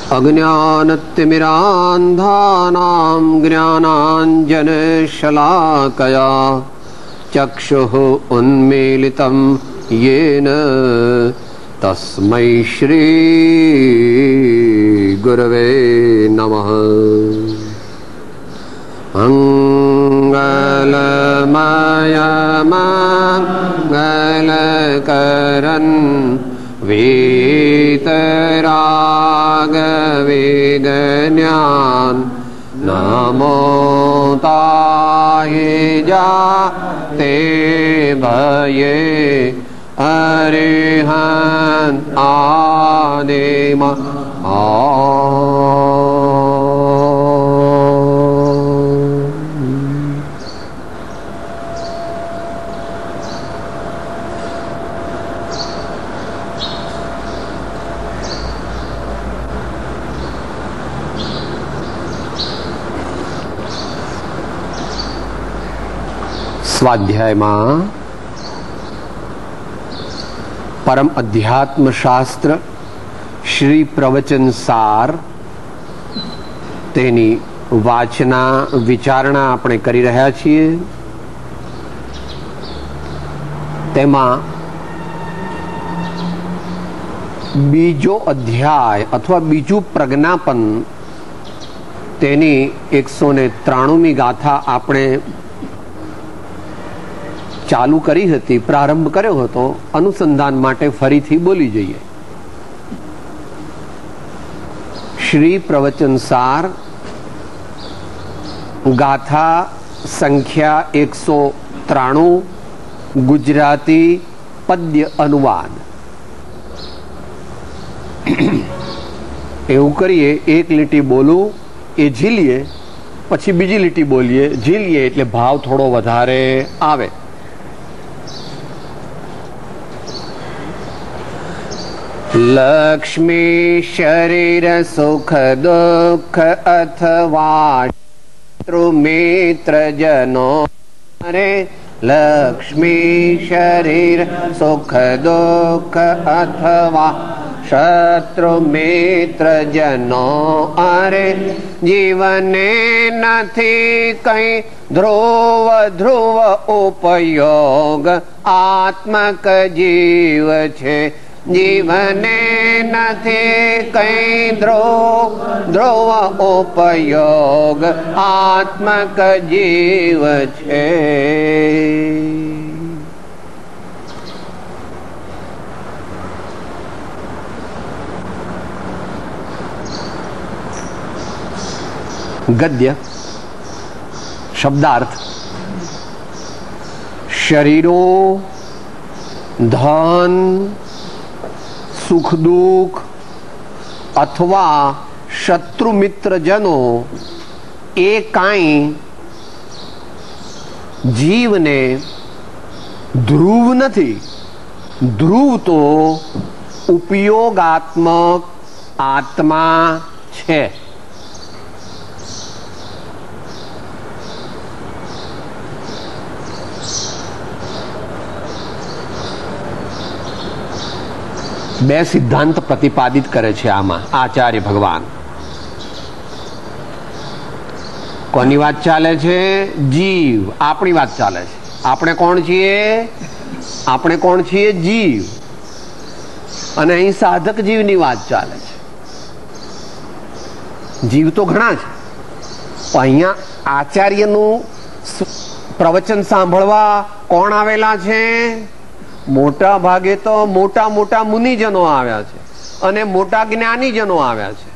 अज्ञानतिमिरान्धानां ज्ञानाञ्जनशलाकया चक्षुः उन्मीलितं येन तस्मै श्री गुरवे नमः। मंगलमयमंगलकरन् वीतरागविगन्यान् नमो ताये जाते भये अरिहन् आदिम स्वाध्यायમાં પરમ અધ્યાત્મ શાસ્ત્ર શ્રી પ્રવચન સાર તેની વાચના વિચારણા આપણે કરી રહ્યા છીએ। તેમાં બીજો અધ્યાય અથવા બીજું પ્રજ્ઞાપન તેની 193મી ગાથા આપણે ચાલુ કરી હતી, પ્રારંભ કર્યો હતો। અનુસંધાન માટે ફરીથી બોલી જઈએ। શ્રી પ્રવચન સાર ગાથા સંખ્યા 193, ગુજરાતી પદ્ય અનુવાદ। એવું કરીએ, એક લીટી બોલું એ ઝીલીએ, પછી બીજી લીટી બોલીએ, ઝીલીએ એટલે ભાવ થોડો વધારે આવે। लक्ष्मी शरीर सुख दुख अथवा शत्रु मित्र जनो रे। लक्ष्मी शरीर सुख दुख अथवा शत्रु मित्र जनो अरे। जीवने नथी कई ध्रुव ध्रुव उपयोग आत्मक जीव छे। जीवने नथी कई ध्रुव उपयोग आत्मक जीव छे। गद्य शब्दार्थ। शरीरो धन सुख दुख अथवा शत्रु मित्र जनो ए काई जीव ने ध्रुव नहीं। ध्रुव तो उपयोगात्मक आत्मा छे। બે સિદ્ધાંત પ્રતિપાદિત કરે છે આમાં આચાર્ય ભગવાન। કોની વાત ચાલે છે? જીવ। આપણી વાત ચાલે છે। આપણે કોણ છીએ? આપણે કોણ છીએ? જીવ। અને અહીં સાધક જીવની વાત ચાલે છે। જીવ તો ઘણા છે, અહીંયા આચાર્યનું પ્રવચન સાંભળવા કોણ આવેલા છે? મોટા ભાગે તો મોટા મોટા મુનિજનો આવ્યા છે અને મોટા જ્ઞાનીજનો આવ્યા છે,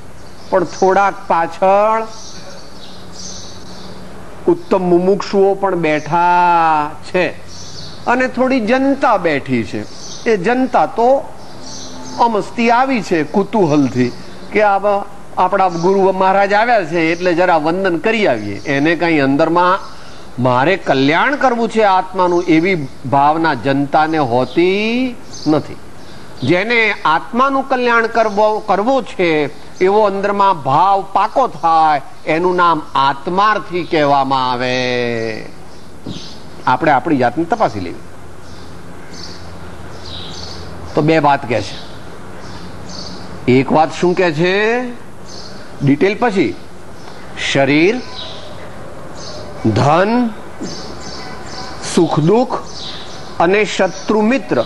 પણ થોડાક પાછળ ઉત્તમ મુમુક્ષુઓ પણ બેઠા છે અને થોડી જનતા બેઠી છે। એ જનતા તો અમસ્તી આવી છે કુતૂહલથી કે આપણા ગુરુ મહારાજ આવ્યા છે એટલે જરા વંદન કરી આવીએ। એને કઈ અંદરમાં મારે કલ્યાણ કરવું છે આત્માનું એવી ભાવના જનતાને હોતી નથી। જેને આત્માનું કલ્યાણ કરવો છે એવો અંદરમાં ભાવ પાકો થાય એનું નામ આત્માર્થી કહેવામાં આવે। આપણે આપણી જાતને તપાસી લેવી। તો બે વાત કહે છે। એક વાત શું કહે છે? ડિટેલ પછી શરીર, ધન, સુખ દુઃખ અને શત્રુ મિત્ર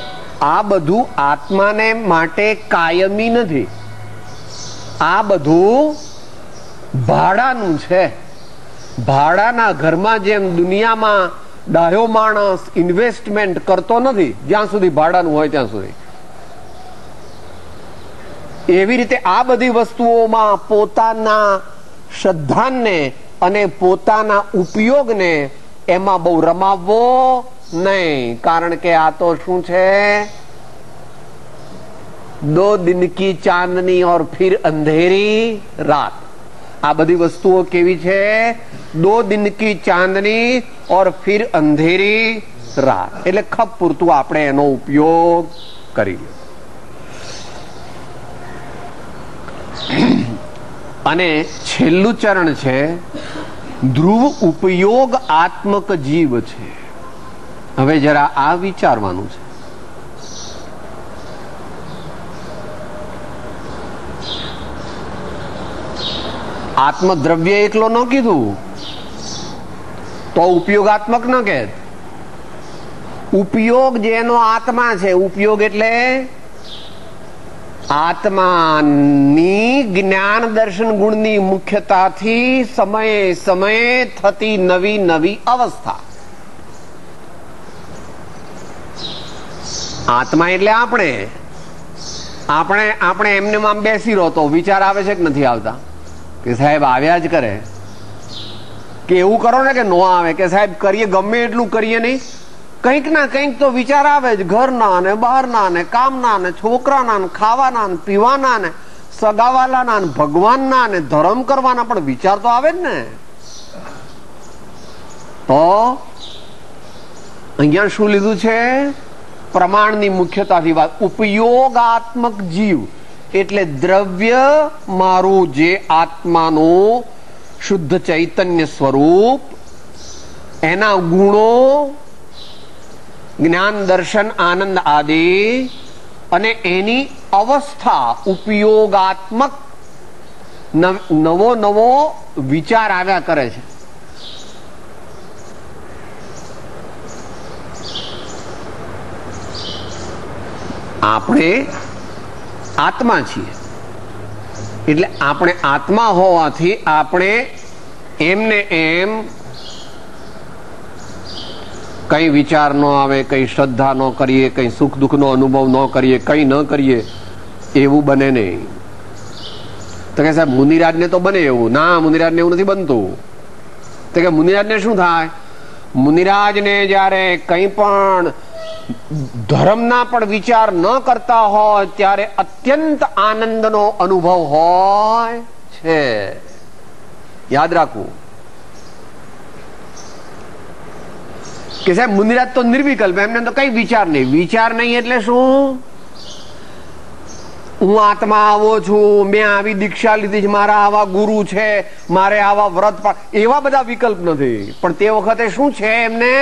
આ બધું આત્માને માટે કાયમી નથી. આ બધું ભાડાનું છે. ભાડાના ઘરમાં જેમ દુનિયામાં ડાયો માણસ ઇન્વેસ્ટમેન્ટ કરતો નથી જ્યાં સુધી ભાડાનું હોય ત્યાં સુધી, એવી રીતે આ બધી વસ્તુઓમાં પોતાના શ્રદ્ધાને અને પોતાના ઉપયોગને એમાં બહુ રમાવવો નહીં. કારણ કે આ તો શું છે, 2 दिन की चांदनी और फिर अंधेरी रात. આ બધી વસ્તુઓ કેવી છે? 2 दिन की चांदनी और फिर अंधेरी रात. એટલે ખપ પૂરતું આપણે એનો ઉપયોગ કરીએ. અને છેલ્લું ચરણ છે ધ્રુવ ઉપયોગ આત્મક જીવ છે. હવે જરા આ વિચારવાનું છે. આત્મદ્રવ્ય એકલો ન કીધું તો ઉપયોગાત્મક ન કહે. ઉપયોગ જેનો આત્મા છે, ઉપયોગ એટલે આત્માની જ્ઞાન દર્શન ગુણની મુખ્યતાથી સમયે સમયે થતી નવી નવી અવસ્થા. આત્મા એટલે આપણે એમને આમ બેસી રહો તો વિચાર આવે છે કે નથી આવતા? કે સાહેબ આવ્યા જ કરે. કે એવું કરો ને કે નો આવે, કે સાહેબ કરીએ ગમે એટલું કરીએ નહીં, કંઈક ના કંઈક તો વિચાર આવે જ. ઘરના ને બહારના ને કામના ને છોકરાના ને ખાવાના ને પીવાના ને સગાવાલાના ને ભગવાનના ને ધર્મ કરવાના, પણ વિચાર તો આવે જ ને. તો અહીંયા શું લીધું છે? પ્રમાણની મુખ્યતાથી વાત. ઉપયોગાત્મક જીવ એટલે દ્રવ્ય મારું જે આત્માનું શુદ્ધ ચૈતન્ય સ્વરૂપ, એના ગુણો, જ્ઞાન દર્શન આનંદ આદિ અને એની અવસ્થા ઉપયોગાત્મક નવો નવો વિચાર આવ્યા કરે છે. આપણે આત્મા છીએ એટલે આપણે આત્મા હોવાથી આપણે એમને એમ કઈ વિચાર ન આવે, કઈ શ્રદ્ધા ન કરીએ, કઈ સુખ દુઃખ નો અનુભવ ન કરીએ, કઈ ન કરીએ એવું બને નહીં. તો કે સાહેબ મુનિરાજ ને તો બને એવું. ના, મુનિરાજ ને એવું નથી બનતું. તો કે મુનિરાજ ને શું થાય? મુનિરાજ ને જયારે કઈ પણ ધર્મના પણ વિચાર ન કરતા હોય ત્યારે અત્યંત આનંદનો અનુભવ હોય છે. યાદ રાખવું કે સાહેબ મુનિરાજ તો નિર્વિકલ્પ, એમને તો કઈ વિચાર નહીં. વિચાર નહીં એટલે શું? હું આત્મા આવો છું, મેં આવી દીક્ષા લીધી છે, મારા આવા ગુરુ છે, મારે આવા વ્રત, એવા બધા વિકલ્પ નથી. પણ તે વખતે શું છે એમને?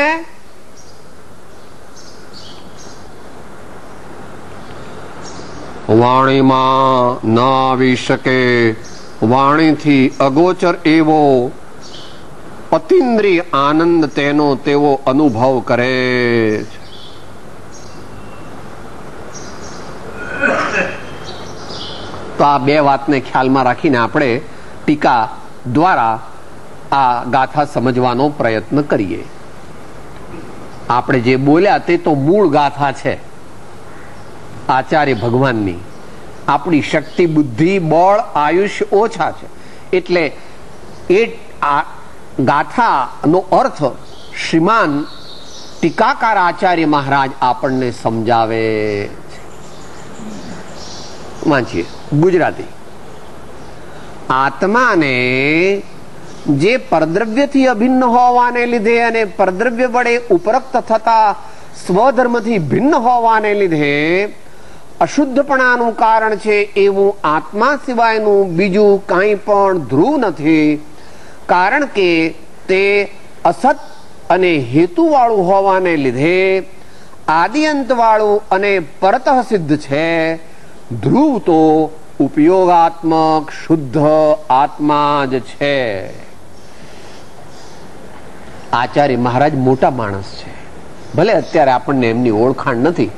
વાણીમાં ન આવી શકે, વાણીથી અગોચર એવો અતિન્દ્રિય આનંદ તેનો તેવો અનુભવ કરે છે. તો આ બે વાતને ખ્યાલમાં રાખીને આપણે ટીકા દ્વારા આ ગાથા સમજવાનો પ્રયત્ન કરીએ. આપણે જે બોલ્યા તે તો મૂળ ગાથા છે આચાર્ય ભગવાનની. આપણી શક્તિ, બુદ્ધિ, બળ, આયુષ્ય ઓછા છે એટલે એ ગાથાનો અર્થ શ્રીમાન ટીકાકાર આચાર્ય મહારાજ આપણને સમજાવે છે. વાંચીએ ગુજરાતી. આત્માને જે પરદ્રવ્યથી અભિન્ન હોવાને લીધે અને પરદ્રવ્ય વડે ઉપરક્ત થતા સ્વધર્મથી ભિન્ન હોવાને લીધે અશુદ્ધપણાનું કારણ છે એવું આત્મા સિવાયનું બીજું કંઈ પણ ધ્રુવ નથી. કારણ કે તે અસત અને હેતુવાળું હોવાને લીધે આદિઅંત વાળું અને પરતઃ સિદ્ધ છે. ધ્રુવ તો ઉપયોગાત્મક શુદ્ધ આત્મા જ છે. આચાર્ય મહારાજ મોટા માણસ છે, ભલે અત્યારે આપણને એમની ઓળખાણ નથી,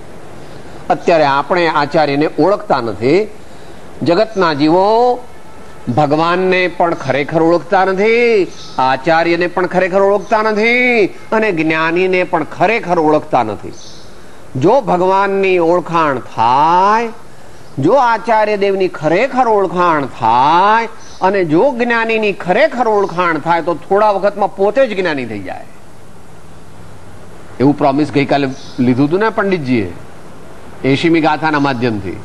અત્યારે આપણે આચાર્યને ઓળખતા નથી. જગતના જીવો ભગવાનને પણ ખરેખર ઓળખતા નથી, આચાર્યને પણ ખરેખર ઓળખતા નથી, અને જ્ઞાનીને પણ ખરેખર ઓળખતા નથી. જો ભગવાનની ઓળખાણ થાય, જો આચાર્ય દેવની ખરેખર ઓળખાણ થાય, અને જો જ્ઞાનીની ખરેખર ઓળખાણ થાય તો થોડા વખતમાં પોતે જ જ્ઞાની થઈ જાય. એવું પ્રોમિસ ગઈકાલે લીધું હતું ને પંડિતજીએ 80મી ગાથાના માધ્યમથી.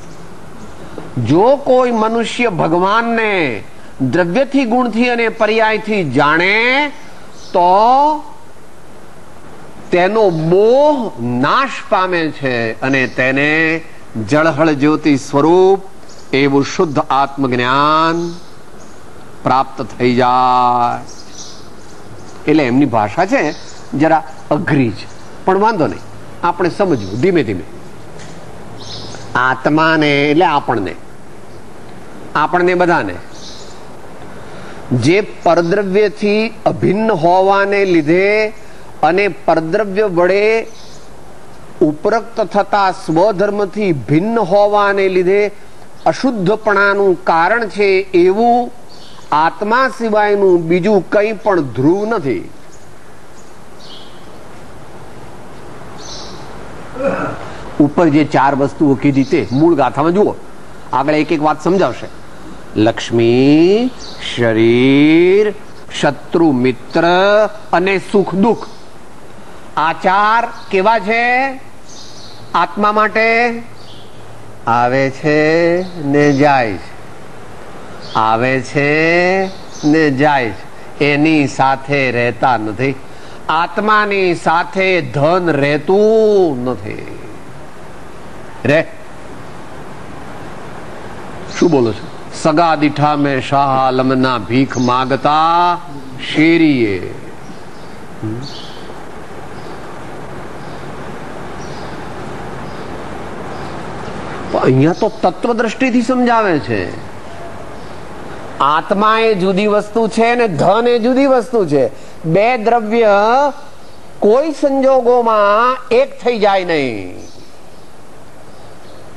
જો કોઈ મનુષ્ય ભગવાનને દ્રવ્યથી, ગુણથી અને પર્યાયથી જાણે તો તેનો મોહ નાશ પામે છે અને તેને જળહળ જ્યોતિ સ્વરૂપ એવું શુદ્ધ આત્મજ્ઞાન પ્રાપ્ત થઈ જાય. એટલે એમની ભાષા છે જરા અઘરી છે, પણ વાંધો નહીં, આપણે સમજવું ધીમે ધીમે. આત્માને એટલે આપણને બધાને જે પરદ્રવ્યથી અભિન્ન હોવાને લીધે અને પરદ્રવ્ય વડે ઉપરોક્ત થતા સ્વધર્મથી ભિન્ન હોવાને લીધે અશુદ્ધપણાનું કારણ છે એવું આત્મા સિવાયનું બીજું કંઈ પણ ધ્રુવ નથી. ઉપર જે 4 વસ્તુઓ કીધી તે મૂળ ગાથામાં જુઓ, આગળ એક એક વાત સમજાવશે. લક્ષ્મી, શરીર, શત્રુ, મિત્ર અને સુખ દુઃખ, આ 4 કેવા છે આત્મા માટે? આવે છે ને જાય છે, આવે છે ને જાય છે, એની સાથે રહેતા નથી. આત્માની સાથે ધન રહેતું નથી. રે શું બોલો છો? સગા દીઠા મેં શાહ આલમના ભીખ માગતા શેરીએ. અહીંયા તો તત્વ દ્રષ્ટિથી સમજાવે છે. આત્મા એ જુદી વસ્તુ છે ને ધન એ જુદી વસ્તુ છે. બે દ્રવ્ય કોઈ સંજોગોમાં એક થઈ જાય નહીં.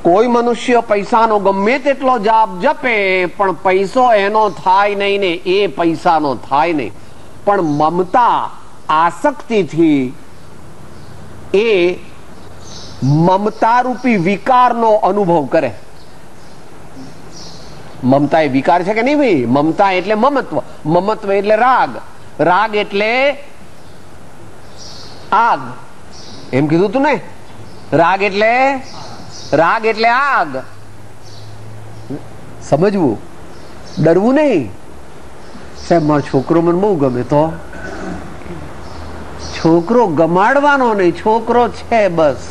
કોઈ મનુષ્ય પૈસાનો ગમે તેટલો જાપ જપે પણ પૈસો એનો થાય નહીં ને એ પૈસાનો થાય નહીં. પણ મમતા આસક્તિથી એ મમતા રૂપી વિકારનો અનુભવ કરે. મમતા એ વિકાર છે કે નહીં ભાઈ? મમતા એટલે મમત્વ, મમત્વ એટલે રાગ, રાગ એટલે આગ. એમ કીધું તું ને, રાગ એટલે આગ. સમજવું, ડરવું નહીં. સાહેબ મારો છોકરો મને બહુ ગમે, તો છોકરો ગમાડવાનો નહીં, છોકરો છે બસ.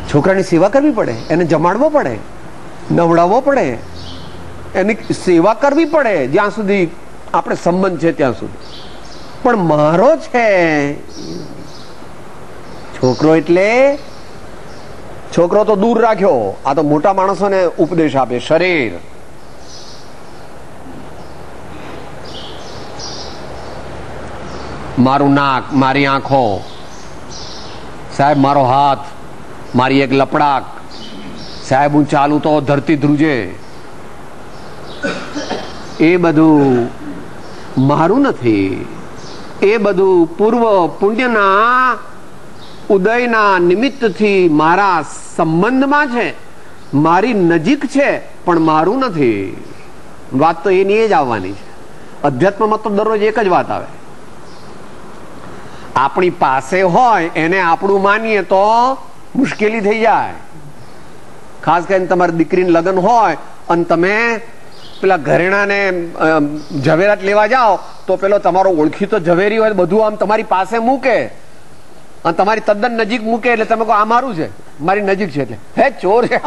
છોકરાની સેવા કરવી પડે, એને જમાડવો પડે, નવડાવવો પડે, એની સેવા કરવી પડે જ્યાં સુધી આપણે સંબંધ છે ત્યાં સુધી. પણ મારો છે છોકરો, એટલે છોકરો તો દૂર રાખ્યો. આ તો મોટા માણસોને ઉપદેશ આપે. શરીર, મારું નાક, મારી આંખો, સાહેબ મારો હાથ, મારી એક લપડાક, સાહેબ હું ચાલું તો ધરતી ધ્રુજે. એ બધું મારું નથી. એ બધું પૂર્વ પુણ્યના ઉદયના નિમિત્તથી મારા સંબંધમાં છે, મારી નજીક છે, પણ મારું નથી. વાત તો એની જ આવવાની છે. અધ્યાત્મમાં તો દરરોજ એક જ વાત આવે. આપણી પાસે હોય એને આપણું માનીએ તો મુશ્કેલી થઈ જાય. ખાસ કરીને તમારી દીકરીને લગ્ન હોય અને તમે પેલા ઘરેણાને ઝવેરાત લેવા જાઓ તો પેલો તમારો ઓળખીતો ઝવેરી હોય બધું આમ તમારી પાસે મૂકે અને તમારી તદ્દન નજીક મૂકે એટલે તમે કહો આ મારું છે, મારી નજીક છે, એટલે હે ચોર છે.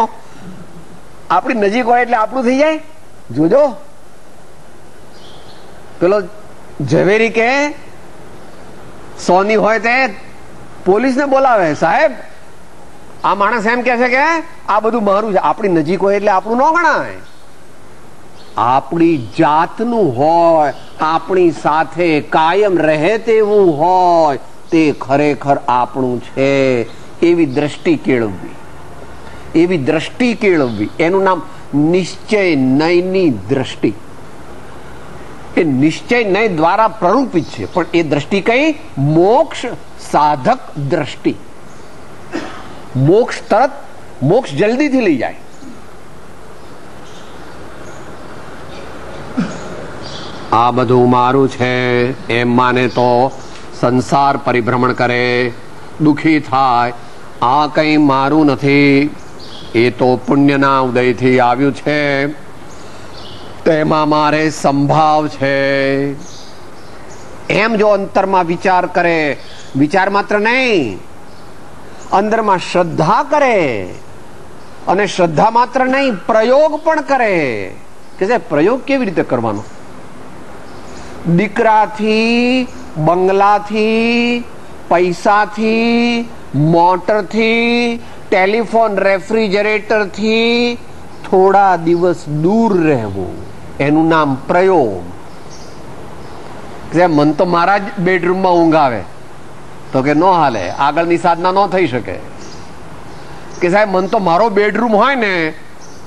આપણી નજીક હોય એટલે આપણું થઈ જાય. જોજો પેલો ઝવેરી કે સોની હોય તે પોલીસને બોલાવે, સાહેબ આ માણસ એમ કે છે કે આ બધું મારું છે. આપણી નજીક હોય એટલે આપણું ન ગણાય. આપણી જાતનું હોય, આપણી સાથે કાયમ રહે તેવું હોય, તે ખરેખર આપણું છે. એવી દ્રષ્ટિ કેળવવી, એવી દ્રષ્ટિ કેળવવી. એનું નામ નિશ્ચય નયની દ્રષ્ટિ. એ નિશ્ચય નય દ્વારા પ્રરૂપિત છે, પણ એ દ્રષ્ટિ કઈ? મોક્ષ સાધક દ્રષ્ટિ. મોક્ષ તરત, મોક્ષ જલ્દીથી લઈ જાય. આ બધું મારું છે એમ માને તો સંસાર પરિભ્રમણ કરે, દુખી થાય. આ કઈ મારું નથી, એ તો પુણ્યના ઉદયથી આવ્યું છે, તેમાં મારે સંભાવ છે. એમ જો અંતરમાં વિચાર કરે, વિચાર માત્ર નહીં, અંદરમાં શ્રદ્ધા કરે, અને શ્રદ્ધા માત્ર નહીં, પ્રયોગ પણ કરે. કે સાહેબ પ્રયોગ કેવી રીતે કરવાનો? દીકરાથી, બંગલાથી, પૈસાથી, મોટરથી, ટેલિફોન, રેફ્રિજરેટરથી થોડા દિવસ દૂર રહેવું, એનું નામ પ્રયોગ. મન તો મારા જ બેડરૂમમાં ઊંઘ આવે તો કે ન હાલે, આગળની સાધના ન થઈ શકે. કે સાહેબ મન તો મારો બેડરૂમ હોય ને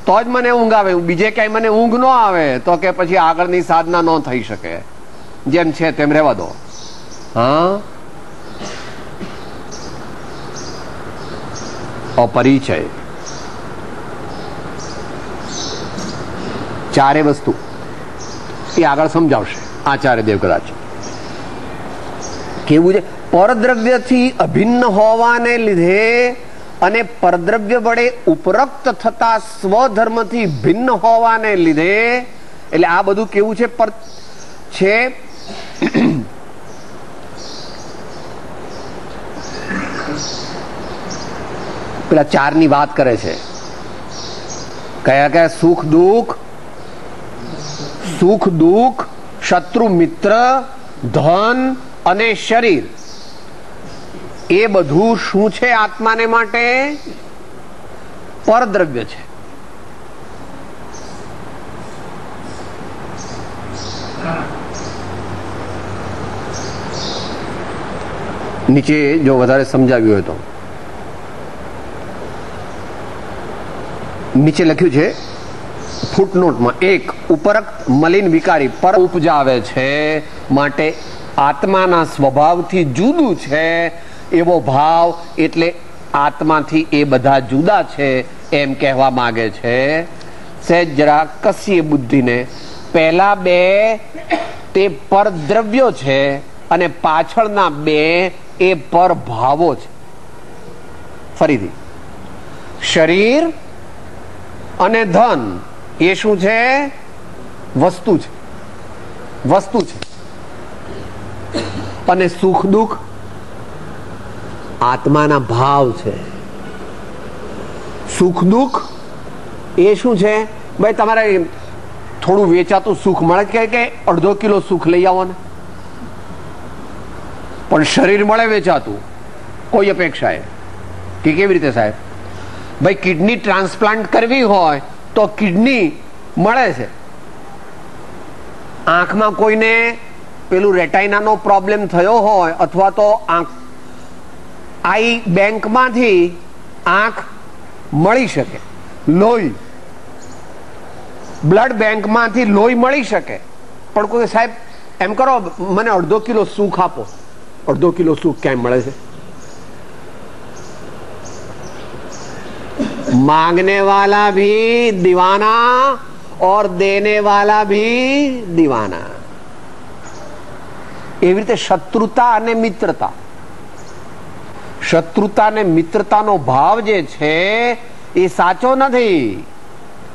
તો જ મને ઊંઘ આવે, બીજે ક્યાંય મને ઊંઘ ન આવે તો કે પછી આગળની સાધના ન થઈ શકે. જેમ છે તેમ રહેવા દો. હા, અપરિચય. ચારે વસ્તુ એ આગળ સમજાવશે આચાર્ય દેવ કદાચ. કેવું છે? પરદ્રવ્યથી અભિન્ન હોવાને લીધે અને પરદ્રવ્ય વડે ઉપરોક્ત થતા સ્વધર્મથી ભિન્ન હોવાને લીધે, એટલે આ બધું કેવું છે? પેલા ચારની વાત કરે છે. કયા કયા? સુખ દુઃખ, સુખ દુઃખ, શત્રુ મિત્ર, ધન અને શરીર. એ બધું શું છે? આત્માને માટે પરદ્રવ્ય છે. નીચે જો વધારે સમજાવ્યું હોય તો નીચે લખ્યું છે ફૂટનોટમાં, એક ઉપરોક્ત મલિન વિકારી પર ઉપજાવે છે, માટે આત્માના સ્વભાવથી જુદું છે એવો ભાવ, એટલે આત્માથી એ બધા જુદા છે એમ કહેવા માંગે છે. સહેજ જરા કસીએ બુદ્ધિને. પહેલા બે તે પરદ્રવ્યો છે અને પાછળના બે એ પર ભાવો છે. ફરીથી, શરીર અને ધન એ શું છે? વસ્તુ છે, વસ્તુ છે. અને સુખ દુઃખ આત્માના ભાવ છે. સુખ દુઃખ એ શું છે? ભાઈ તમારે થોડું વેચાતું સુખ મળે કે અડધો કિલો સુખ લઈ આવો ને, પણ શરીર મળે વેચાતું કોઈ અપેક્ષાએ. કે કેવી રીતે સાહેબ? ભાઈ કિડની ટ્રાન્સપ્લાન્ટ કરવી હોય તો કિડની મળે છે. આંખમાં કોઈને પેલું રેટાઇનાનો પ્રોબ્લેમ થયો હોય અથવા તો આઈ બેંકમાંથી આંખ મળી શકે, લોહી બ્લડ બેંકમાંથી લોહી મળી શકે, પણ કોઈ સાહેબ એમ કરો મને અડધો કિલો સુખ આપો. અડધો કિલો સુખ ક્યાંય મળે છે? मांगने वाला भी दीवाना और देने वाला भी दीवाना. એવી રીતે શત્રુતા અને મિત્રતા, શત્રુતા અને મિત્રતાનો ભાવ જે છે એ સાચો નથી,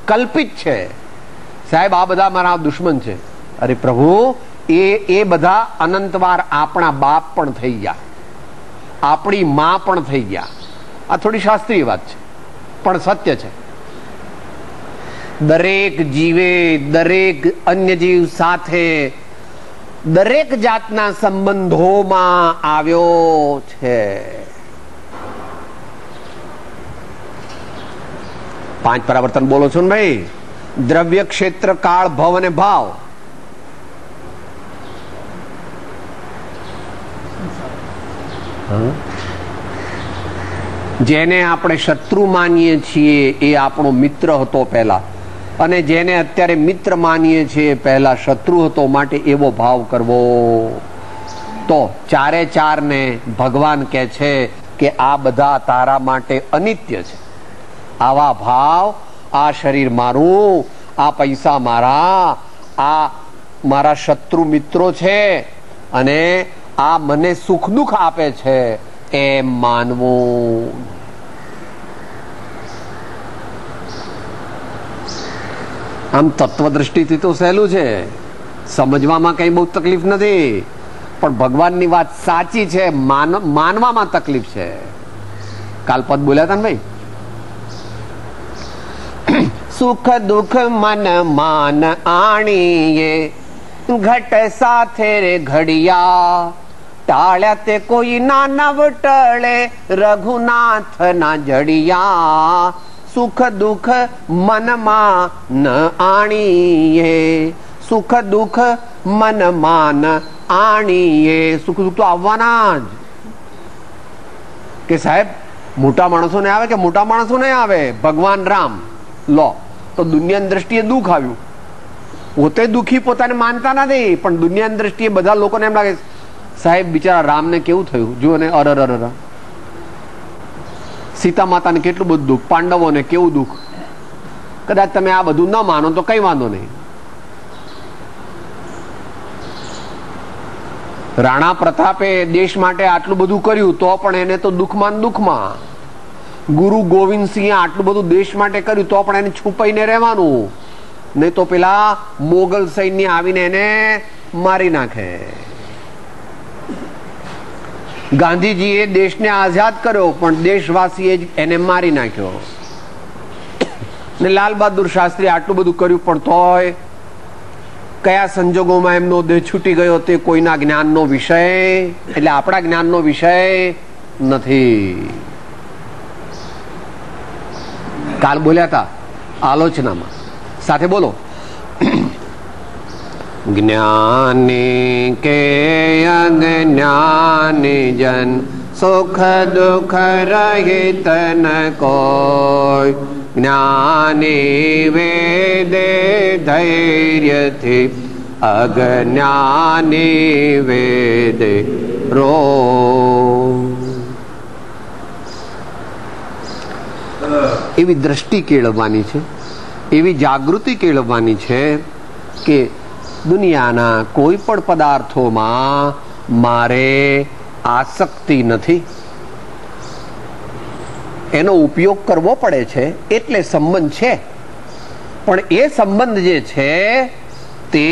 કલ્પિત છે. સાહેબ આ બધા મારા દુશ્મન છે. અરે પ્રભુ, એ બધા અનંતવાર આપણા બાપ પણ થઈ ગયા, આપણી માં પણ થઈ ગયા. આ થોડી શાસ્ત્રીય વાત છે પણ સત્ય છે. દરેક જીવે દરેક અન્ય જીવ સાથે દરેક જાતના સંબંધોમાં આવ્યો છે. પાંચ પરાવર્તન બોલો છો ને ભાઈ? દ્રવ્ય, ક્ષેત્ર, કાળ, ભવ અને ભાવ. જેને આપણે શત્રુ માનીએ છીએ એ આપણો મિત્ર હતો પહેલા, અને જેને અત્યારે મિત્ર માનીએ છીએ પહેલા શત્રુ હતો, માટે એવો ભાવ કરવો. તો ચારે ચાર ને ભગવાન કહે છે કે આ બધા તારા માટે અનિત્ય છે. આવા ભાવ, આ શરીર મારું, આ પૈસા મારા, આ મારા શત્રુ મિત્રો છે અને આ મને સુખ દુઃખ આપે છે, એમ માનવું. આમ તત્વદ્રષ્ટિથી તો સહેલું છે, સમજવામાં કઈ બહુ તકલીફ નથી, પણ ભગવાનની વાત સાચી છે, માનવામાં તકલીફ છે. કાલપદ બોલ્યા હતા ને ભાઈ, સુખ દુઃખ મન માન આણીએ, ઘટ સાથે રે ઘડિયા, ટાળ્યા તે કોઈ ના નવ ટળે, રઘુનાથ ના જડિયા. સુખ દુઃખ મનમાં ન આણીએ, સુખ દુઃખ મનમાં આણીએ. સુખ દુઃખ તો આવવાના જ. કે સાહેબ મોટા માણસો ને આવે કે મોટા માણસો ને આવે? ભગવાન રામ લો તો દુનિયાની દ્રષ્ટિએ દુઃખ આવ્યું. પોતે દુઃખી પોતાને માનતા નથી, પણ દુનિયાની દ્રષ્ટિએ બધા લોકોને એમ લાગે સાહેબ બિચારા રામને કેવું થયું, જુઓ ને, અરર. સીતા માતાને કેટલું બધું દુઃખ, પાંડવોને કેવું દુઃખ. કદાચ તમે આ બધું ન માનો તો કઈ વાંધો નહીં. રાણા પ્રતાપે દેશ માટે આટલું બધું કર્યું તો પણ એને તો દુઃખમાં દુઃખમાં. ગુરુ ગોવિંદસિંહે આટલું બધું દેશ માટે કર્યું તો પણ એને છુપાઈને રહેવાનું, નહીં તો પેલા મોગલ સૈન્ય આવીને એને મારી નાખે. ગાંધીજીએ દેશને આઝાદ કર્યો પણ દેશવાસીએ જ એને મારી નાખ્યો. ને લાલ બહાદુર શાસ્ત્રી આટલું બધું કર્યું પણ તોય કયા સંજોગોમાં એમનો દેહ છૂટી ગયો તે કોઈના જ્ઞાનનો વિષય, એટલે આપણા જ્ઞાનનો વિષય નથી. કાલ બોલ્યા હતા આલોચનામાં, સાથે બોલો. જ્ઞાની કે અજ્ઞાની જન, સુખ દુઃખ રહિત ન કોઈ. જ્ઞાની વેદે ધૈર્યથી, અજ્ઞાની વેદે રો. એવી દ્રષ્ટિ કેળવવાની છે, એવી જાગૃતિ કેળવવાની છે કે દુનિયાના કોઈ પણ પદાર્થોમાં મારે આસક્તિ નથી. એનો ઉપયોગ કરવો પડે છે એટલે સંબંધ છે, પણ એ સંબંધ જે છે તે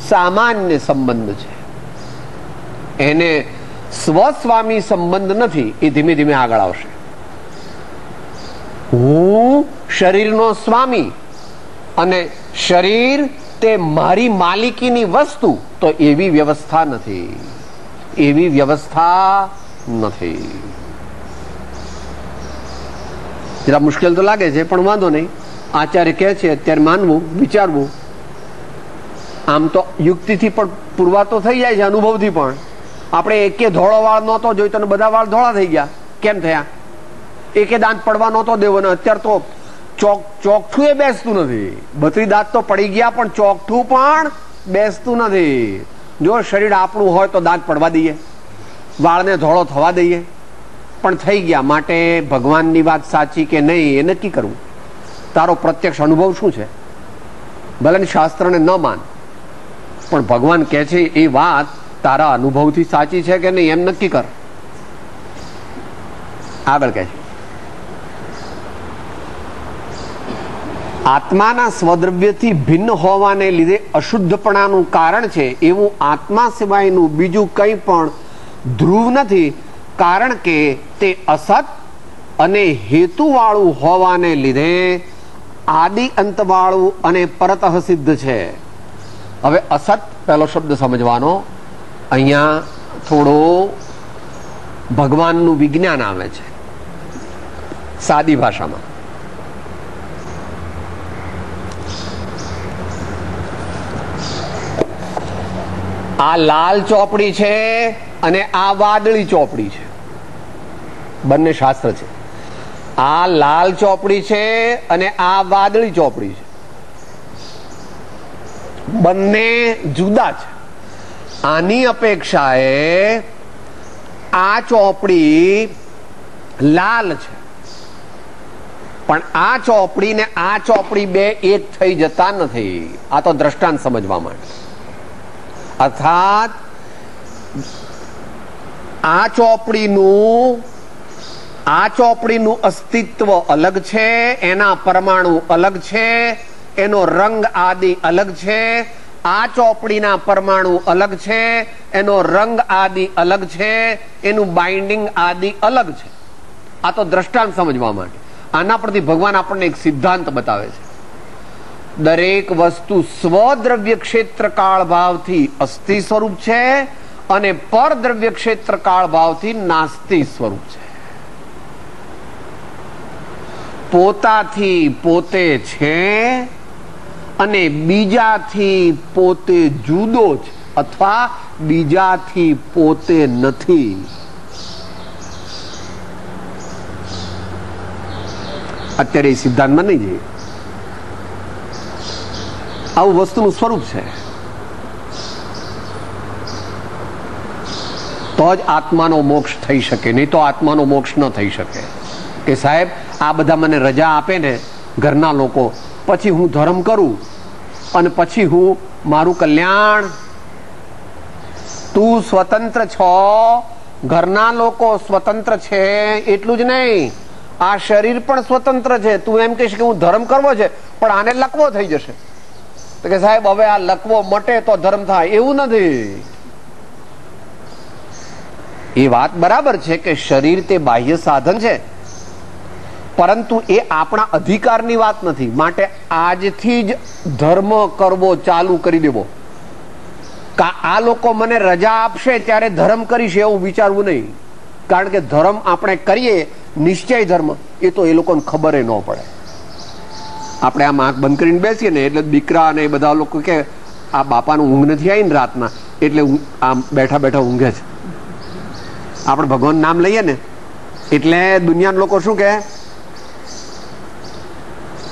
સામાન્ય સંબંધ છે, એને સ્વસ્વામી સંબંધ નથી. એ ધીમે ધીમે આગળ આવશે. હું શરીરનો સ્વામી અને શરીર તે મારી માલિકીની વસ્તુ, તો એવી વ્યવસ્થા નથી, એવી વ્યવસ્થા નથી. જરા મુશ્કેલ તો લાગે છે પણ વાંધો નહીં, આચાર્ય કહે છે અત્યારે માનવું, વિચારવું. આમ તો યુક્તિથી પણ પુરવાર તો થઈ જાય છે, અનુભવથી પણ. આપણે એકે ધોળો વાળ નહોતો જોઈતો અને બધા વાળ ધોળા થઈ ગયા. કેમ થયા? એકે દાંત પડવા નહોતો દેવો ને અત્યારે તો ચોકઠું એ બેસતું નથી. 32 દાંત તો પડી ગયા પણ ચોકઠું પણ બેસતું નથી. જો શરીર આપણું હોય તો દાંત પડવા દઈએ, વાળને ધોળો થવા દઈએ, પણ થઈ ગયા. માટે ભગવાનની વાત સાચી કે નહીં એ નક્કી કરવું. તારો પ્રત્યક્ષ અનુભવ શું છે? ભલે શાસ્ત્રને ન માન, પણ ભગવાન કહે છે એ વાત તારા અનુભવથી સાચી છે કે નહીં એમ નક્કી કર. આગળ કહે છે, આત્માના સ્વદ્રવ્યથી ભિન્ન હોવાને લીધે અશુદ્ધપણાનું કારણ છે એવું આત્મા સિવાયનું બીજું કંઈ પણ ધ્રુવ નથી, કારણ કે તે અસત અને હેતુવાળું હોવાને લીધે આદિ અંતવાળું અને પરતઃ સિદ્ધ છે. હવે અસત પહેલો શબ્દ સમજવાનો. અહીંયા થોડો ભગવાનનું વિજ્ઞાન આવે છે સાદી ભાષામાં. આ લાલ ચોપડી છે અને આ વાદળી ચોપડી છે, બંને શાસ્ત્ર છે. આ લાલ ચોપડી છે અને આ વાદળી ચોપડી છે, બંને જુદા છે. આની અપેક્ષાએ આ ચોપડી લાલ છે, પણ આ ચોપડી ને આ ચોપડી બે એક થઈ જતા નથી. આ તો દ્રષ્ટાંત સમજવા માટે. અર્થાત આ ચોપડીનું અસ્તિત્વ અલગ છે, એના પરમાણુ અલગ છે, એનો રંગ આદિ અલગ છે. આ ચોપડીના પરમાણુ અલગ છે, એનો રંગ આદિ અલગ છે, એનું બાઇન્ડિંગ આદિ અલગ છે. આ તો દ્રષ્ટાંત સમજવા માટે. આના પરથી ભગવાન આપણને એક સિદ્ધાંત બતાવે છે. દરેક વસ્તુ સ્વદ્રવ્ય ક્ષેત્ર કાળ ભાવથી અસ્થિ સ્વરૂપ છે અને પરદ્રવ્ય ક્ષેત્ર કાળ ભાવથી નાસ્તિ સ્વરૂપ છે. પોતાથી પોતે છે અને બીજાથી પોતે જુદો છે, અથવા બીજાથી પોતે નથી. અત્યારે એ સિદ્ધાંતમાં નહીં જઈએ. આવું વસ્તુનું સ્વરૂપ છે, તો જ આત્માનો મોક્ષ થઈ શકે, નહીં તો આત્માનો મોક્ષ ન થઈ શકે. કે સાહેબ આ બધા મને રજા આપે ને ઘરના લોકો, પછી હું ધર્મ કરું અને પછી હું મારું કલ્યાણ. તું સ્વતંત્ર છો, ઘરના લોકો સ્વતંત્ર છે એટલું જ નહીં, આ શરીર પણ સ્વતંત્ર છે. તું એમ કહીશ કે હું ધર્મ કરવો છે પણ આને લકવો થઈ જશે, તો કે સાહેબ હવે આ લકવો મટે તો ધર્મ થાય, એવું નથી. એ વાત બરાબર છે કે શરીર તે બાહ્ય સાધન છે, પરંતુ એ આપણા અધિકારની વાત નથી. માટે આજથી જ ધર્મ કરવો ચાલુ કરી દેવો. આ લોકો મને રજા આપશે ત્યારે ધર્મ કરીશ એવું વિચારવું નહીં. કારણ કે ધર્મ આપણે કરીએ, નિશ્ચય ધર્મ, એ તો એ લોકોને ખબર ન પડે. આપણે આમ આંખ બંધ કરીને બેસીએ ને એટલે દીકરા અને એ બધા લોકો કે આ બાપાનું ઊંઘ નથી આવી ને રાતના, એટલે આમ બેઠા બેઠા ઊંઘે છે. આપણે ભગવાન નામ લઈએ ને એટલે દુનિયાના લોકો શું કે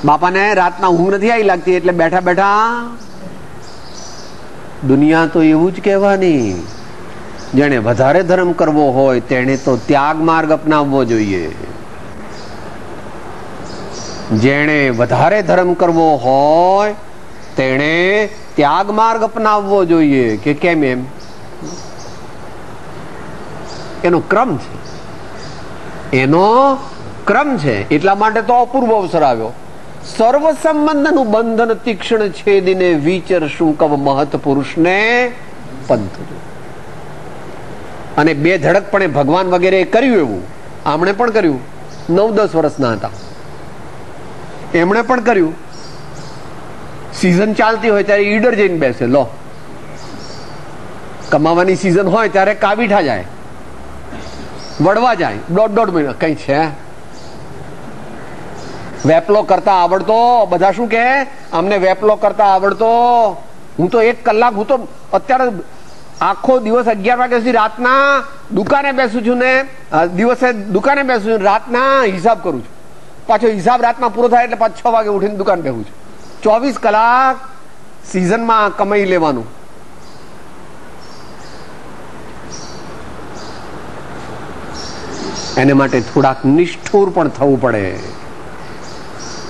બાપાને રાતના ઊંઘ નથી આવી લાગતી એટલે બેઠા બેઠા. દુનિયા તો એવું જ કહેવાની. જેને વધારે ધર્મ કરવો હોય તેને તો ત્યાગ માર્ગ અપનાવવો જોઈએ. જેણે વધારે ધર્મ કરવો હોય તેણે ત્યાગ માર્ગ અપનાવવો જોઈએ. કે કેમ? એમ એનો ક્રમ છે, એનો ક્રમ છે. એટલા માટે તો અપૂર્વ અવસર આવ્યો. સર્વ સંબંધનું બંધન તીક્ષ્ણ છેદીને વિચર શું કવ મહત પુરુષને પંથ. અને બે ધડકપણે ભગવાન વગેરે કર્યું એવું. આમણે પણ કર્યું, 9-10 વર્ષના હતા, એમણે પણ કર્યું. સિઝન ચાલતી હોય ત્યારે ઈડર જઈને બેસે. લો, કમાવાની સિઝન હોય ત્યારે કાવીઠા જાય, વડવા જાય, 1.5 મહિના. કઈ છે વેપલો કરતા આવડતો? બધા શું કે અમને વેપલો કરતા આવડતો. હું તો 1 કલાક, હું તો અત્યારે આખો દિવસ 11 વાગ્યા સુધી રાતના દુકાને બેસું છું ને, દિવસે દુકાને બેસું છું, રાતના હિસાબ કરું છું. પાછો હિસાબ રાતના પૂરો થાય એટલે પાછો 6 વાગે ઉઠીને દુકાન બેસું છું. 24 કલાક સિઝનમાં કમાઈ લેવાનું. એને માટે થોડાક નિષ્ઠુર પણ થવું પડે.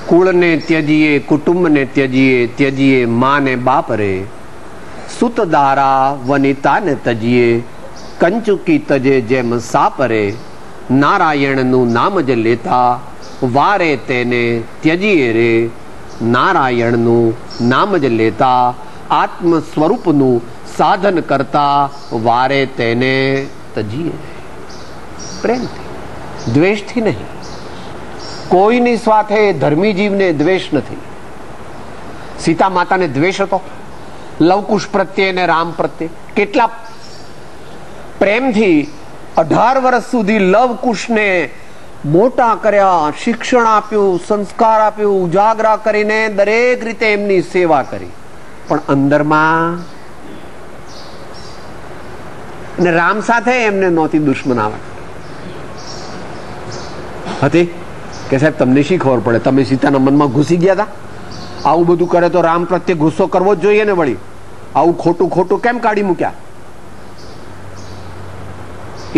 કુળને ત્યજીએ, કુટુંબને ત્યજીએ, ત્યજીએ માને બાપ રે. સુત દારા વનિતાને તજીએ, કંચુકી તજે જેમ સાપરે. નારાયણનું નામ જ લેતા વારે તેને ત્યજીએ રે. નારાયણનું નામ જ લેતા આત્મ સ્વરૂપનું સાધન કરતા વારે તેને તજીએ. પ્રેમથી, દ્વેષથી નહીં. કોઈની સાથે ધર્મી જીવને દ્વેષ નથી. સીતા માતાને દ્વેષ હતો લવકુશ પ્રત્યે અને રામ પ્રત્યે. કેટલા પ્રેમથી 18 વર્ષ સુધી લવકુશને મોટા કર્યા, શિક્ષણ આપ્યું, સંસ્કાર આપ્યું, ઉજાગરા કરીને દરેક રીતે એમની સેવા કરી. પણ અંદરમાં અને રામ સાથે એમને નહોતી દુશ્મનાવટ હતી કે સાહેબ તમને શી ખબર પડે, તમે સીતાના મનમાં ઘૂસી ગયા હતા? આવું બધું કરે તો રામ પ્રત્યે ગુસ્સો કરવો જ જોઈએ ને, વળી આવું ખોટું ખોટું કેમ કાઢી મૂક્યા?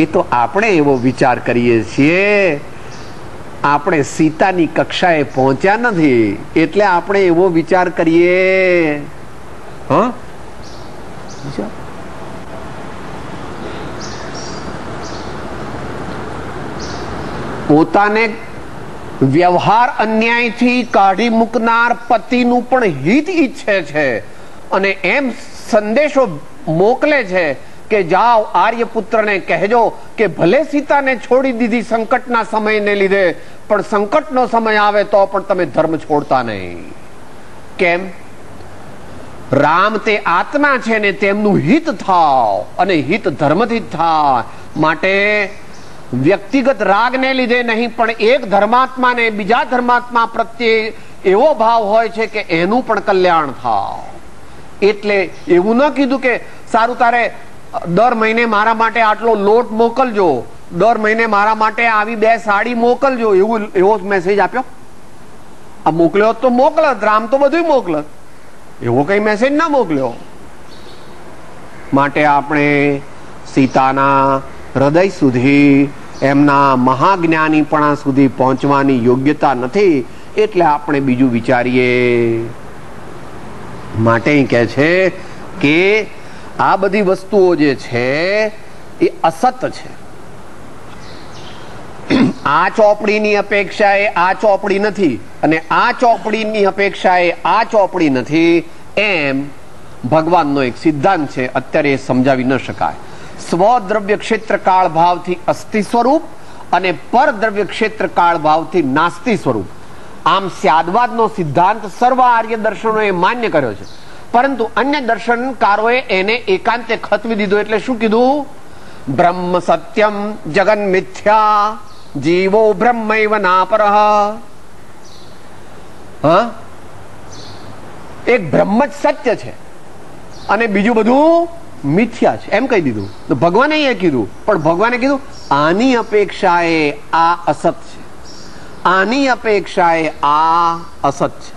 એ તો આપણે એવો વિચાર કરીએ છીએ, આપણે સીતાની કક્ષાએ પહોંચ્યા નથી એટલે આપણે એવો વિચાર કરીએ. હા, પોતાને વ્યવહાર અન્યાયથી કાઢી મૂકનાર પતિનું પણ હિત ઈચ્છે છે અને એમ સંદેશો મોકલે છે કે જાઓ આર્યપુત્રને કહેજો કે ભલે સીતાને છોડી દીધી સંકટના સમયને લીધે, પણ સંકટનો સમય આવે તો પણ તમે ધર્મ છોડતા નહીં. કેમ? રામ તે આત્મા છે ને તેમનું હિત થાવ અને હિત ધર્મથી જ થાય. માટે વ્યક્તિગત રાગને લીધે નહીં પણ એક ધર્માત્માને બીજા ધર્માત્મા પ્રત્યે એવો ભાવ હોય છે કે એનું પણ કલ્યાણ થાય. એટલે એવું ન કીધું કે સારું તારે દર મહિને મારા માટે આટલો લોટ મોકલજો, દર મહિને મારા માટે આવી 2 સાડી મોકલજો, એવો મેસેજ આપ્યો? આ મોકલ્યો તો મોકલત, રામ તો બધું મોકલત, એવો કઈ મેસેજ ના મોકલ્યો. માટે આપણે સીતાના હૃદય સુધી, એમના મહાજ્ઞાનીપણા સુધી પહોંચવાની યોગ્યતા નથી એટલે આપણે બીજું વિચારીએ. માટે કહે છે કે આ બધી વસ્તુઓ જે છે એ અસત છે. આ ચોપડીની અપેક્ષાએ આ ચોપડી નથી અને આ ચોપડીની અપેક્ષાએ આ ચોપડી નથી, એમ ભગવાનનો એક સિદ્ધાંત છે. અત્યારે એ સમજાવી ન શકાય. સ્વદ્રવ્ય ક્ષેત્ર કાળ ભાવથી અસ્થિ સ્વરૂપ અને પરદ્રવ્ય ક્ષેત્ર કાળ ભાવથી નાસ્તિ સ્વરૂપ. આમ સ્યાદવાદનો સિદ્ધાંત સર્વ આર્ય દર્શનોએ માન્ય કર્યો છે, પરંતુ અન્ય દર્શનકારોએ એને એકાંતે ખતવી દીધો. એટલે શું કીધું? બ્રહ્મ સત્યમ જગન મિથ્યા જીવો બ્રહ્મૈવ નાપરઃ. હા, એક બ્રહ્મ જ સત્ય છે અને બીજું બધું મિથ્યા છે, એમ કહી દીધું. તો ભગવાને એ કીધું, પણ ભગવાને કીધું આની અપેક્ષાએ આ અસત છે, આની અપેક્ષાએ આ અસત છે.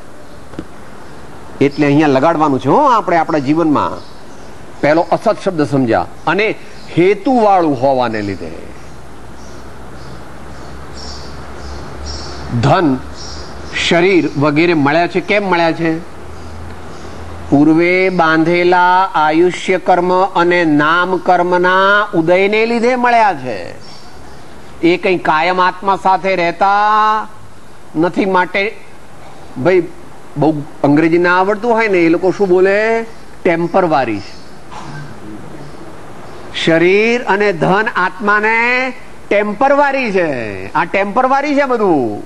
એટલે અહીંયા લગાડવાનું છે આપણે આપણા જીવનમાં. પહેલો અસત શબ્દ સમજ્યા અને હેતુ વાળું હોવાને લીધે ધન, શરીર વગેરે મળ્યા છે. કેમ મળ્યા છે? પૂર્વે બાંધેલા આયુષ્ય કર્મ અને નામ કર્મના ઉદયને લીધે મળ્યા છે. એ કઈ કાયમ આત્મા સાથે રહેતા નથી. માટે ભાઈ બહુ અંગ્રેજી ના આવડતું હોય ને એ લોકો શું બોલે? ટેમ્પરવારી છે. શરીર અને ધન આત્માને ટેમ્પરવારી છે. આ ટેમ્પરવારી છે બધું.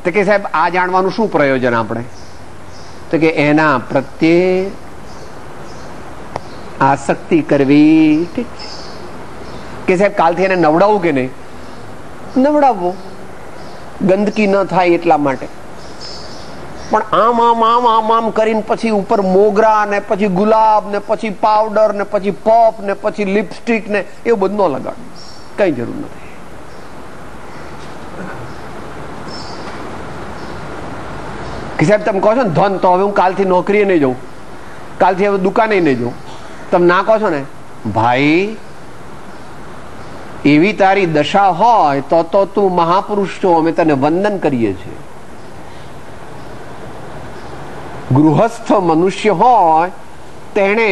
તો કે સાહેબ આ જાણવાનું શું પ્રયોજન આપણે? તો કે એના પ્રત્યે આસક્તિ કરવી. ઠીક છે કે સાહેબ કાલથી એને નવડાવવું કે નહીં? નવડાવવો, ગંદકી ન થાય એટલા માટે. પણ આમ આમ આમ આમ આમ કરીને પછી ઉપર મોગરા ને પછી ગુલાબ ને પછી પાવડર ને પછી પફ ને પછી લિપસ્ટિક ને એવું બધું ન લગાડવું, કઈ જરૂર નથી. કે સાહેબ તમે કહો છો ને ધન, તો હવે હું કાલથી નોકરીએ નહીં જાઉં, કાલથી હવે દુકાને નહીં જાઉં. તમે ના કહો છો ને ભાઈ, એવી તારી દશા હોય તો તું મહાપુરુષ છો, અમે તને વંદન કરીએ છીએ. ગૃહસ્થ મનુષ્ય હોય તેણે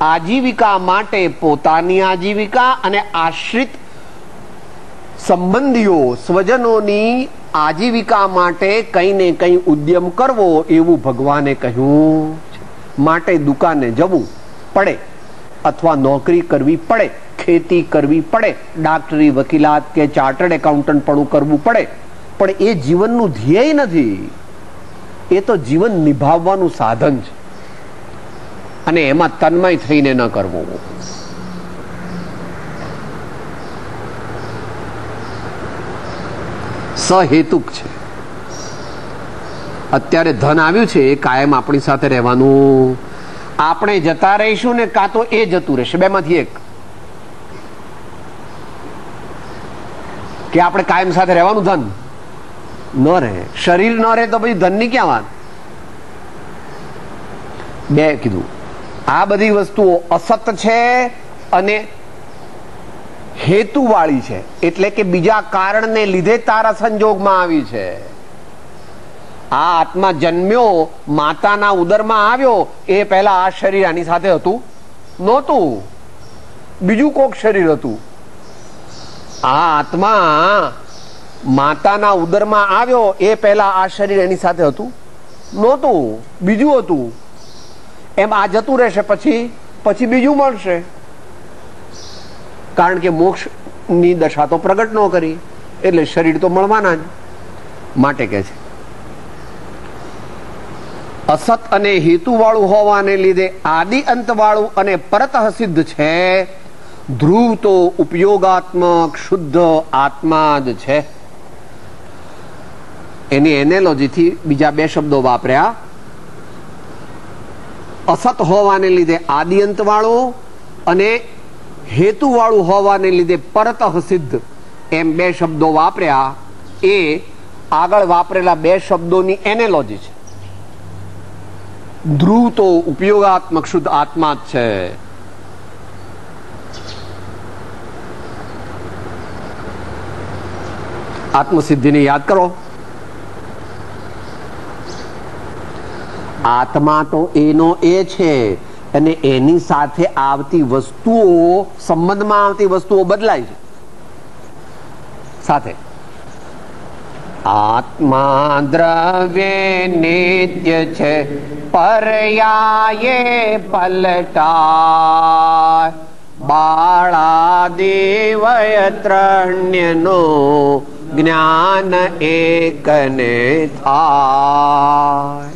આજીવિકા માટે પોતાની આજીવિકા અને આશ્રિત સંબંધીઓ સ્વજનોની આજીવિકા માટે કઈ ને કઈ ઉદ્યમ કરવો, એવું ભગવાને કહ્યું છે. માટે દુકાને જવું પડે અથવા નોકરી કરવી પડે, ખેતી કરવી પડે, ડાક્ટરી, વકીલાત કે ચાર્ટર્ડ એકાઉન્ટન્ટ પણ કરવું પડે, પણ એ જીવનનું ધ્યેય નથી. એ તો જીવન નિભાવવાનું સાધન છે અને એમાં તન્મય થઈને ન કરવું. સહેતુક છે. અત્યારે ધન આવ્યું છે એ કાયમ આપણી સાથે રહેવાનું. આપણે જતા રહીશું ને કાં તો એ જતું રહેશે, બેમાંથી એક. કે આપણે કાયમ સાથે રહેવાનું ધન ન રહે, શરીર ન રહે તો પછી ધનની ક્યાં વાત? બે કીધું, આ બધી વસ્તુઓ અસત છે અને હેતુવાળી છે, એટલે કે બીજા કારણને લીધે તારા સંજોગમાં આવી છે. આ આત્મા જન્મ્યો, માતાના ઉદરમાં આવ્યો, એ પહેલા આ શરીર આની સાથે હતું નહોતું, બીજું કોક શરીર હતું. આ આત્મા માતાના ઉદરમાં આવ્યો, એ પહેલા આ શરીર એની સાથે હતું નહોતું, બીજું હતું. એમ આ જતું રહેશે, પછી બીજું મળશે, કારણ કે મોક્ષની દશા તો પ્રગટ ન કરી, એટલે શરીર તો મળવાના જ. માટે કે છે અસત અને હેતુ વાળું હોવાને લીધે આદિ અંત વાળું અને પરતઃ સિદ્ધ છે. ધ્રુવ તો ઉપયોગાત્મક શુદ્ધ આત્મા જ છે. એની એનાલોજીથી બીજા બે શબ્દો વાપર્યા. અસત હોવાને લીધે આદિ અંત વાળું અને હેતુ વાળું હોવાને લીધે પરતઃ સિદ્ધ, એમ બે શબ્દો વાપર્યા. એ આગળ વાપરેલા બે શબ્દોની એનાલોજી છે. ધ્રુવ તો ઉપયોગાત્મક શુદ્ધ આત્મા જ છે. આત્મસિદ્ધિને યાદ કરો. આત્મા તો એનો એ છે, અને એની સાથે આવતી વસ્તુઓ, સંબંધમાં આવતી વસ્તુઓ બદલાય છે સાથે. આત્મા દ્રવ્ય નિત્ય છે, પર્યાયે પલટાય. બાળાદેવય ત્રણ્યનો જ્ઞાન એકને થાય.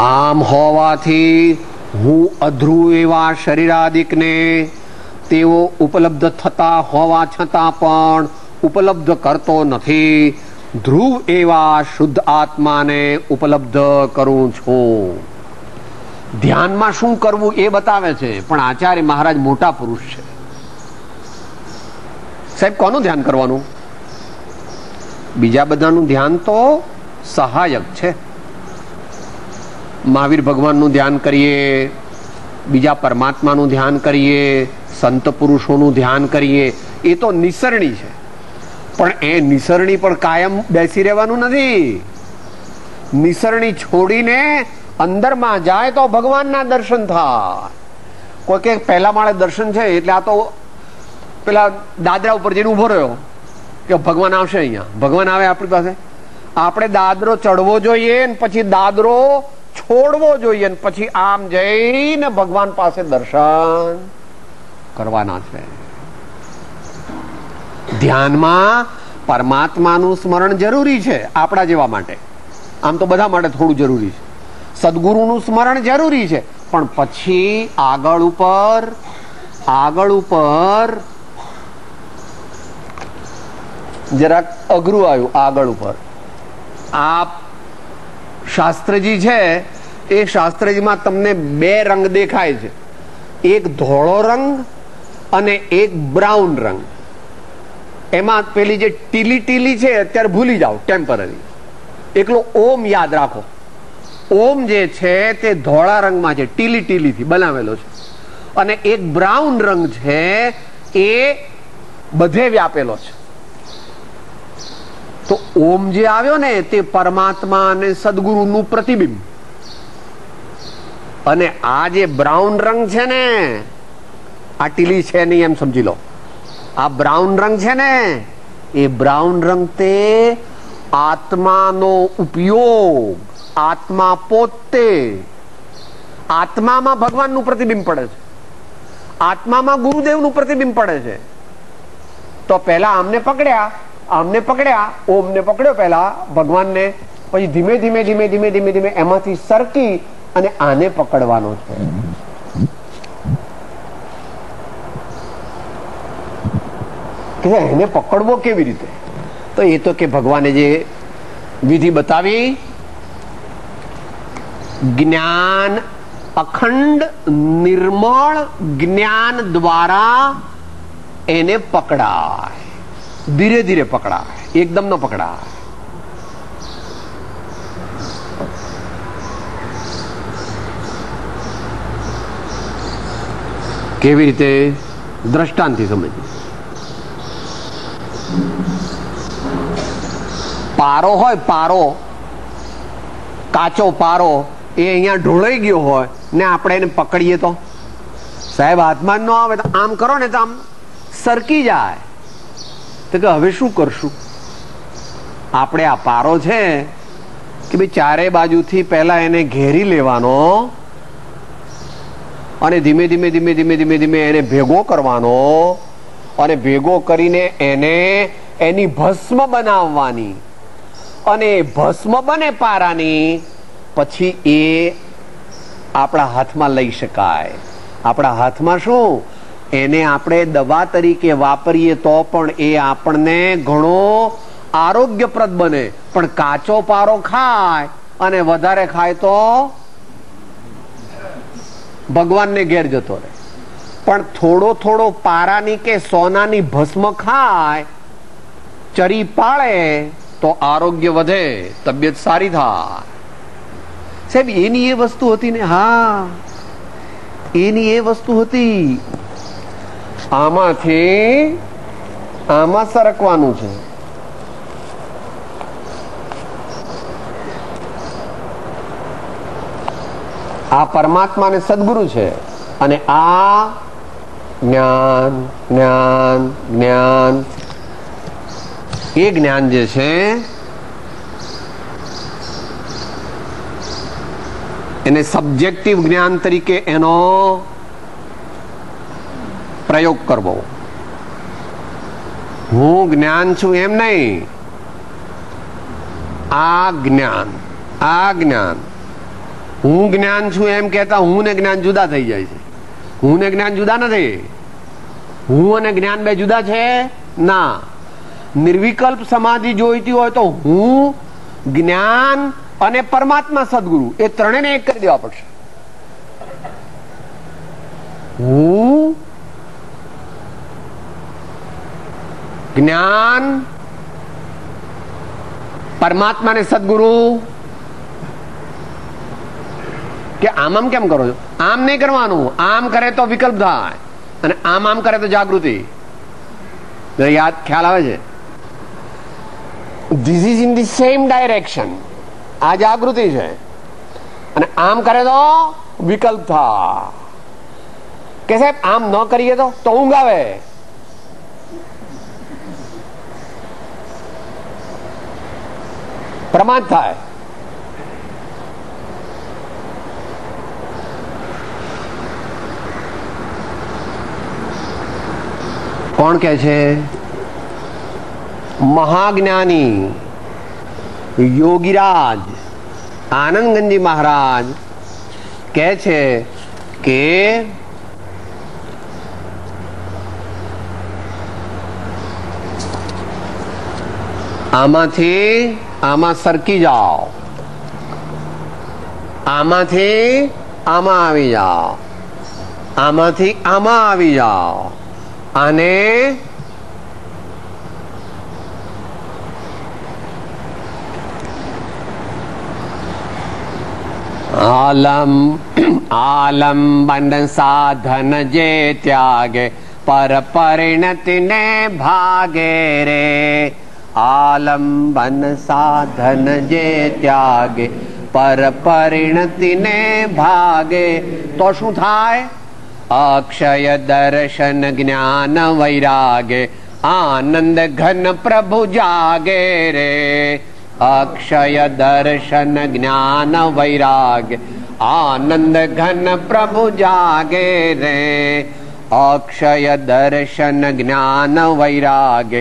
આમ હોવાથી હું અધ્રુવ એવા શરીરાદિકને તેઓ ઉપલબ્ધ થતા હોવા છતાં પણ ઉપલબ્ધ કરતો નથી. ધ્રુવ એવા શુદ્ધ આત્માને ઉપલબ્ધ કરું છું. ધ્યાનમાં શું કરવું એ બતાવે છે, પણ આચાર્ય મહારાજ મોટા પુરુષ છે. સાહેબ, કોનું ધ્યાન કરવાનું? બીજા બધાનું ધ્યાન તો સહાયક છે. મહાવીર ભગવાનનું ધ્યાન કરીએ, બીજા પરમાત્માનું ધ્યાન કરીએ, સંત પુરુષોનું ધ્યાન કરીએ, એ તો નિસરણી છે. પણ એ નિસરણી પણ કાયમ બેસી રહેવાનું નથી. નિસરણી છોડીને અંદરમાં જાય તો ભગવાનના દર્શન થાય. કોઈ કે પહેલા માળે દર્શન છે એટલે આ તો પેલા દાદરા ઉપર જઈને ઉભો રહ્યો કે ભગવાન આવશે અહીંયા. ભગવાન આવે આપણી પાસે, આપણે દાદરો ચડવો જોઈએ, પછી દાદરો છોડવો જોઈએ, પછી આમ જઈને ભગવાન પાસે દર્શન કરવાના છે. ધ્યાનમાં પરમાત્માનું સ્મરણ જરૂરી છે આપણા જેવા માટે. આમ તો બધા માટે થોડું જરૂરી છે. સદગુરુનું સ્મરણ જરૂરી છે, પણ પછી આગળ ઉપર જરાક અઘરું આવ્યું. આગળ ઉપર આ શાસ્ત્રજી છે, એ શાસ્ત્રજીમાં તમને બે રંગ દેખાય છે. એક ધોળો રંગ અને એક બ્રાઉન રંગ. એમાં પેલી જે ટીલી છે અત્યારે ભૂલી જાઓ, ટેમ્પરરી. એકલો ઓમ યાદ રાખો. ઓમ જે છે તે ધોળા રંગમાં છે, ટીલીથી બનાવેલો છે. અને એક બ્રાઉન રંગ છે, એ બધે વ્યાપેલો છે. તો ઓમ જે આવ્યો ને તે પરમાત્મા અને સદગુરુનું પ્રતિબિંબ. અને આ જે બ્રાઉન રંગ છે ને, આ ટીલી છે નહીં એમ સમજી લો. આ બ્રાઉન રંગ છે ને, એ બ્રાઉન રંગ તે આત્માનો ઉપયોગ. આત્મા પોતે, આત્મામાં ભગવાનનું પ્રતિબિંબ પડે છે, આત્મામાં ગુરુદેવનું પ્રતિબિંબ પડે છે. તો પહેલા આમને પકડ્યા, ઓમને પકડ્યો પહેલા ભગવાનને, પછી ધીમે ધીમે એમાંથી સરકી અને આને પકડવાનો છે. એને પકડવો કેવી રીતે? તો એ તો કે ભગવાને જે વિધિ બતાવી. જ્ઞાન અખંડ નિર્મળ જ્ઞાન દ્વારા એને પકડાય, ધીરે ધીરે પકડાય, એકદમ ન પકડાય. કેવી રીતે? દ્રષ્ટાંતથી સમજીએ. પારો હોય, પારો, કાચો પારો, એ અહીંયા ઢોળાઈ ગયો હોય ને આપણે એને પકડીએ તો સાહેબ હાથમાં ન આવે, તો આમ કરો ને તો આમ સરકી જાય. તો કે હવે શું કરશું? આપણે આ પારો છે કે ભાઈ ચારે બાજુથી પહેલા એને ઘેરી લેવાનો અને ધીમે ધીમે ધીમે ધીમે ધીમે ધીમે એને ભેગો કરવાનો અને ભેગો કરીને એને એની ભસ્મ બનાવવાની અને ભસ્મ બને પારાની પછી એ આપણા હાથમાં લઈ શકાય. આપણા હાથમાં શું? એને આપણે દવા તરીકે વાપરીએ તો પણ એ આપણને ઘણો આરોગ્યપ્રદ બને. પણ કાચો પારો ખાય અને વધારે ખાય તો ભગવાનને ઘેર જતો રહે. પણ થોડો થોડો પારાની કે સોનાની ભસ્મ ખાય, ચરી પાળે તો આરોગ્ય વધે, તબિયત સારી થાય. સાહેબ એની એ વસ્તુ હતી ને. હા, એની એ વસ્તુ હતી. આમાંથી આમાં સરકવાનું છે. આ પરમાત્મા ને સદગુરુ છે અને આ જ્ઞાન જ્ઞાન જ્ઞાન. એ જ્ઞાન જે છે એને સબ્જેક્ટિવ જ્ઞાન તરીકે એનો પ્રયોગ કરવો. હું જ્ઞાન છું એમ નહીં. આ જ્ઞાન, આ જ્ઞાન. હું જ્ઞાન છું એમ કહેતા હું ને જ્ઞાન જુદા થઈ જાય છે. હું ને જ્ઞાન જુદા નથી. હું અને જ્ઞાન બે જુદા છે ના. નિર્વિકલ્પ સમાધિ જોઈતી હોય તો હું, જ્ઞાન અને પરમાત્મા સદગુરુ એ ત્રણેયને એક કરી દેવા પડશે. હું, જ્ઞાન, પરમાત્મા ને સદગુરુ. કે આમ કેમ કરો છો? આમ નહીં કરવાનું. આમ કરે તો વિકલ્પ થાય અને આમ કરે તો જાગૃતિ. યાદ ખ્યાલ આવે છે? This is in the same direction. આ જાગૃતિ છે અને આમ કરે તો વિકલ્પ થાય. કે સાહેબ આમ ન કરીએ તો ઊંઘ આવે. પ્રમાદ થાય. કોણ કે છે? મહાજ્ઞાની યોગીરાજ આનંદગંજી મહારાજ કહે છે કે આમાંથી આમાં સરકી જાઓ, આમાંથી આમાં આવી જાઓ, આમાંથી આમાં આવી જાઓ અને આલંબન સાધન જે ત્યાગે પર પરિણતિ ને ભાગે રે. આલંબન સાધન જે ત્યાગે પર પરિણતિ ને ભાગે તો શું થાય? અક્ષય દર્શન જ્ઞાન વૈરાગે આનંદ ઘન પ્રભુ જાગે રે. અક્ષય દર્શન જ્ઞાન વૈરાગ આનંદ ઘન પ્રભુ જાગે રે. અક્ષય દર્શન જ્ઞાન વૈરાગ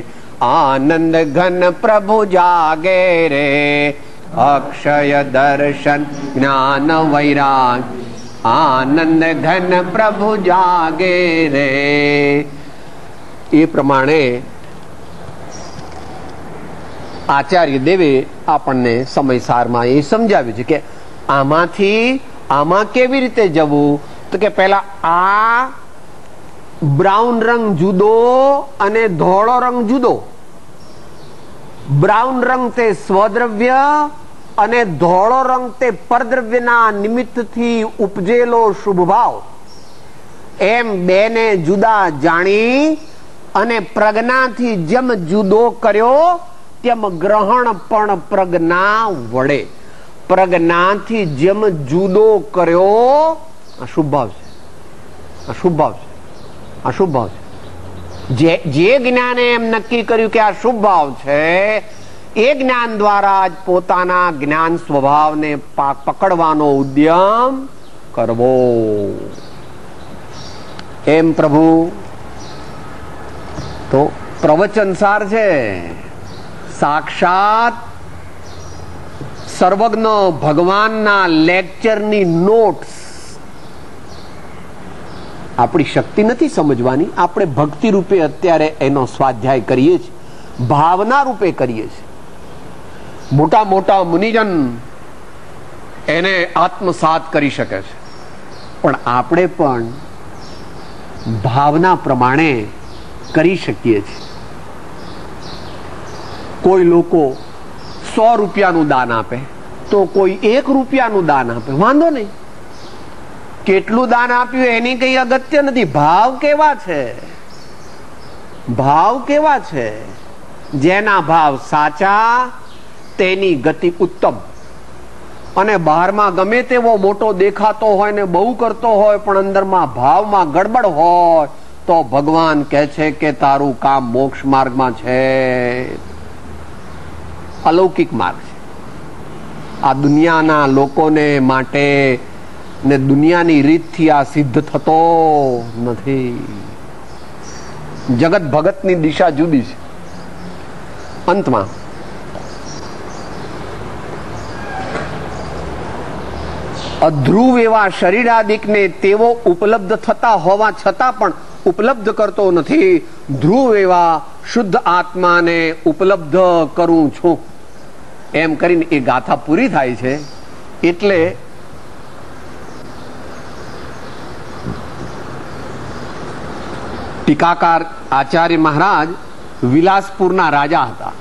આનંદ ઘન પ્રભુ જાગે રે. અક્ષય દર્શન જ્ઞાન વૈરાગ આનંદ ઘન પ્રભુ જાગે રે. એ પ્રમાણે આચાર્ય દેવે આપણને સમયસારમાં એ સમજાવ્યું છે કે આમાંથી આમાં કેવી રીતે જવું. તો કે પેલા આ બ્રાઉન રંગ જુદો અને ધોળો રંગ જુદો. બ્રાઉન રંગ તે સ્વદ્રવ્ય અને ધોળો રંગ તે પરદ્રવ્યના નિમિત્તથી ઉપજેલો શુભ ભાવ. એમ બેને જુદા જાણી અને પ્રજ્ઞાથી જેમ જુદો કર્યો તેમ ગ્રહણ પણ પ્રજ્ઞા વડે. પ્રજ્ઞાથી જેમ જુદો કર્યો આ શુભ ભાવ છે, આ શુભ ભાવ છે, આ શુભ ભાવ છે. જે જ્ઞાને એમ નક્કી કર્યું કે આ શુભ ભાવ છે એ જ્ઞાન દ્વારા જ પોતાના જ્ઞાન સ્વભાવને પકડવાનો ઉદ્યમ કરવો. એમ પ્રભુ તો પ્રવચનસાર છે, સાક્ષાત સર્વજ્ઞ ભગવાનના લેક્ચરની નોટ્સ. આપણી શક્તિ નથી સમજવાની, આપણે ભક્તિ રૂપે અત્યારે એનો સ્વાધ્યાય કરીએ છીએ, ભાવના રૂપે કરીએ છીએ. મોટા મોટા મુનિજન એને આત્મસાત કરી શકે છે, પણ આપણે પણ ભાવના પ્રમાણે કરી શકીએ છીએ. કોઈ લોકો 100 રૂપિયાનું દાન આપે તો કોઈ 1 રૂપિયાનું દાન આપે, વાંધો નહીં. કેટલું દાન આપ્યું એની કઈ અગત્ય નથી. ભાવ કેવા છે, ભાવ કેવા છે. જેના ભાવ સાચા તેની ગતિ ઉત્તમ. અને બહારમાં ગમે તેવો મોટો દેખાતો હોય ને બહુ કરતો હોય પણ અંદરમાં ભાવમાં ગડબડ હોય તો ભગવાન કહે છે કે તારું કામ મોક્ષ માર્ગમાં છે, અલૌકિક માર્ગ છે. આ દુનિયાના લોકોને માટે ને દુનિયાની રીતથી આ સિદ્ધ થતો નથી. જગત ભગતની દિશા જુદી છે. અંતમાં અધ્રુવ એવા શરીરાદિકને તેવો ઉપલબ્ધ થતા હોવા છતાં પણ ઉપલબ્ધ કરતો નથી. ધ્રુવ એવા શુદ્ધ આત્માને ઉપલબ્ધ કરું છું એમ કરીને એ ગાથા પૂરી થાય છે. એટલે ટીકાકાર આચાર્ય મહારાજ વિલાસપુરના રાજા હતા.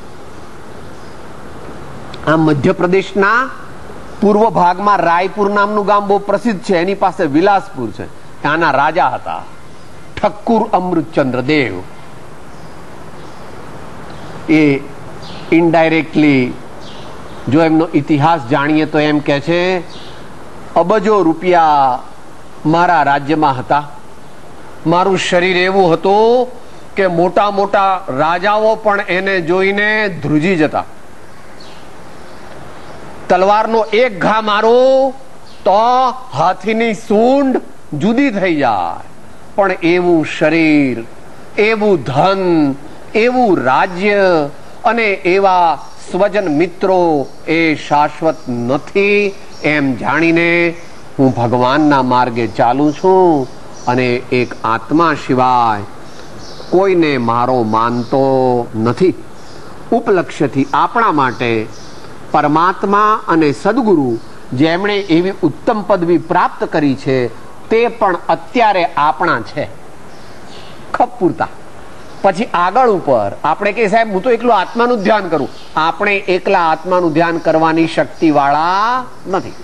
આ મધ્યપ્રદેશના પૂર્વ ભાગમાં રાયપુર નામનું ગામ બહુ પ્રસિદ્ધ છે, એની પાસે વિલાસપુર છે. ત્યાંના રાજા હતા ઠક્કુર અમૃતચંદ્ર દેવ. એ ઇનડાયરેક્ટલી જો એમનો ઇતિહાસ જાણીએ તો એમ કે છે અબજો રૂપિયા મારા રાજ્યમાં હતા. મારું શરીર એવું હતું કે મોટા મોટા રાજાઓ પણ એને જોઈને ધ્રુજી જતા. તલવારનો એક ઘા મારો તો હાથીની સૂંઢ જુદી થઈ જાય. પણ એવું શરીર, એવું ધન, એવું રાજ્ય અને એવા સ્વજન મિત્રો એ શાશ્વત નથી એમ જાણીને હું ભગવાનના માર્ગે ચાલું છું અને એક આત્મા સિવાય કોઈને મારો માનતો નથી. ઉપલક્ષ્યથી આપણા માટે પરમાત્મા અને સદગુરુ જેમણે એવી ઉત્તમ પદવી પ્રાપ્ત કરી છે તે પણ અત્યારે આપણા છે, ખપ પૂરતા. પછી આગળ ઉપર આપણે કે સાહેબ હું તો એકલું આત્માનું ધ્યાન કરું. આપણે એકલા આત્માનું ધ્યાન કરવાની શક્તિ વાળા નથી,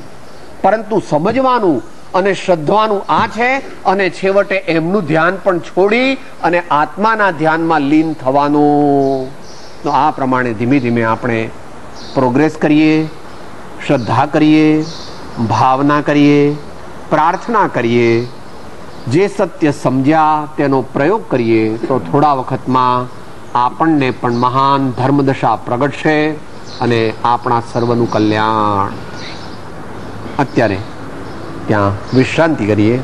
પરંતુ સમજવાનું અને શ્રદ્ધવાનું આ છે. અને છેવટે એમનું ધ્યાન પણ છોડી અને આત્માના ધ્યાનમાં લીન થવાનું. તો આ પ્રમાણે ધીમે ધીમે આપણે પ્રોગ્રેસ કરીએ, શ્રદ્ધા કરીએ, ભાવના કરીએ, પ્રાર્થના કરીએ. જે સત્ય સમજ્યા તેનો પ્રયોગ કરીએ તો થોડા વખતમાં આપણને પણ મહાન ધર્મદશા પ્રગટશે અને આપણા સર્વનું કલ્યાણ. અત્યારે ત્યાં વિશ્રાંતિ કરીએ.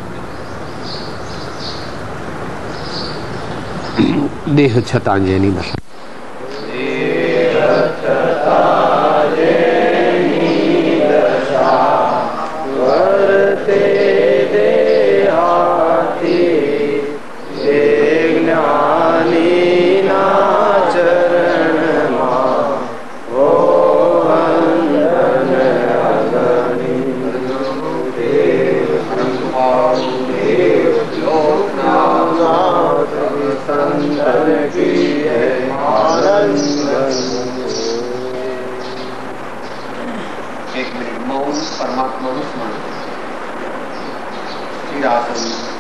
દેહ છતાં જેની દશા जातम्।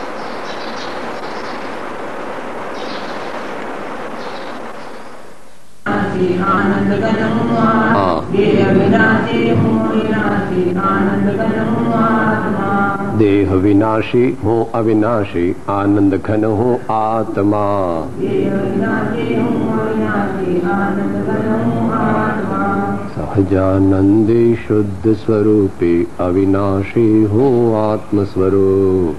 देह विनाशी हूँ अविनाशी आनंद घन हूँ आत्मा। सहजानंदी शुद्ध स्वरूपी अविनाशी हूँ आत्मस्वरूप।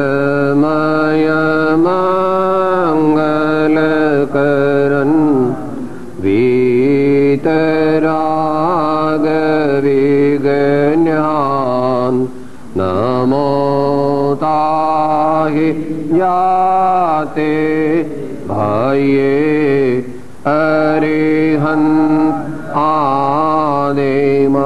मंगलमय मंगलकरण वीतराग विज्ञान नमो ताहि जाते भये अरिहंत आदेम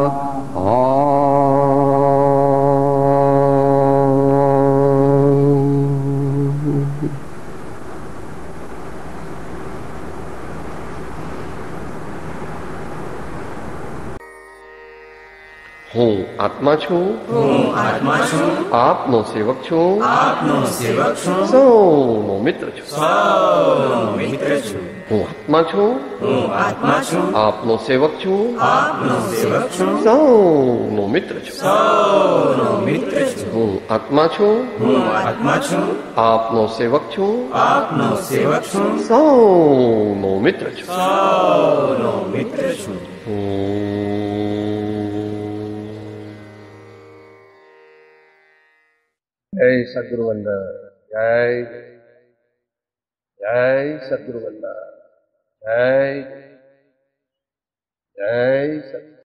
હું આત્મા છું, આપનો સેવક છું, સૌનો મિત્ર છું, હું આત્મા છું, આપનો સેવક છું, સૌનો મિત્ર છું, હું આત્મા છું, આપનો સેવક છું, સૌનો મિત્ર છું. જય સદગુરુ વંદન. જય જય સદગુરુ વંદન. જય જય સદગુરુ.